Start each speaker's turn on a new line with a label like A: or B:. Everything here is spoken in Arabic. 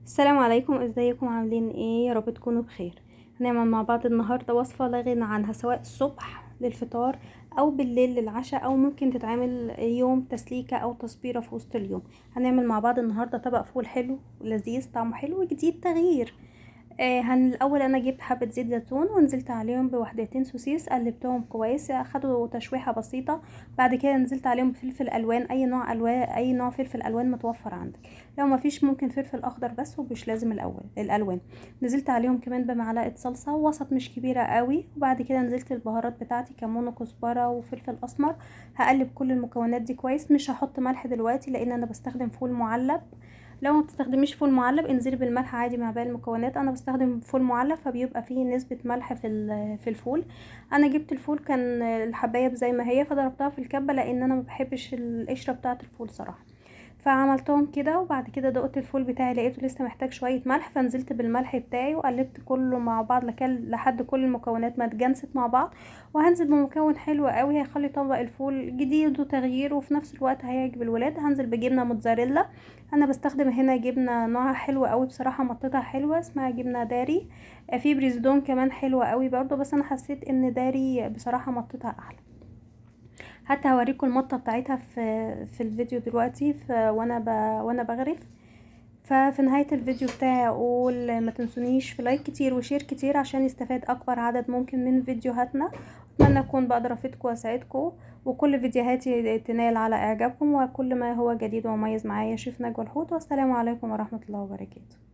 A: السلام عليكم، ازيكم؟ عاملين ايه؟ يا رب تكونوا بخير. هنعمل مع بعض النهارده وصفه لا غنى عنها، سواء الصبح للفطار او بالليل للعشاء، او ممكن تتعمل يوم تسليكه او تصبيره في وسط اليوم. هنعمل مع بعض النهارده طبق فول حلو لذيذ، طعمه حلو جديد تغيير. الاول انا جبت حبه زيت زيتون ونزلت عليهم بوحدتين سوسيس، قلبتهم كويس، اخدوا تشويحه بسيطه. بعد كده نزلت عليهم بفلفل الوان، اي نوع فلفل الوان متوفر عندك. لو ما فيش ممكن فلفل اخضر بس، ومش لازم الالوان. نزلت عليهم كمان بمعلقه صلصه وسط مش كبيره قوي، وبعد كده نزلت البهارات بتاعتي كمون وكزبره وفلفل اسمر. هقلب كل المكونات دي كويس. مش هحط ملح دلوقتي لان انا بستخدم فول معلب. لو ما بتستخدميش فول معلب انزلي بالملح عادي مع باقي المكونات. انا بستخدم فول معلب فبيبقى فيه نسبة ملح في الفول. انا جبت الفول كان الحباية زي ما هي، فضربتها في الكبة لان انا ما بحبش القشرة بتاعة الفول صراحة. فعملتهم كده، وبعد كده دقت الفول بتاعي لقيته لسه محتاج شوية ملح، فنزلت بالملح بتاعي وقلبت كله مع بعض لحد كل المكونات ما اتجانست مع بعض. وهنزل بمكون حلو قوي هيخلي طبق الفول جديد وتغيير، وفي نفس الوقت هيعجب الولاد. هنزل بجبنة موتزاريلا. انا بستخدم هنا جبنة نوعها حلو قوي بصراحة، مطتها حلوة، اسمها جبنة داري. في بريزدون كمان حلوة قوي برضو، بس انا حسيت ان داري بصراحة مطتها احلى. حتى هوريكم المطه بتاعتها في الفيديو دلوقتي، وانا بغرف. ففي نهاية الفيديو بتاعي اقول ما تنسونيش في لايك كتير وشير كتير عشان يستفاد اكبر عدد ممكن من فيديوهاتنا. اتمنى اكون بقدر افيدكم واساعدكم، وكل فيديوهاتي تنال على اعجابكم، وكل ما هو جديد ومميز معايا شيف نجوى الحوت. والسلام عليكم ورحمة الله وبركاته.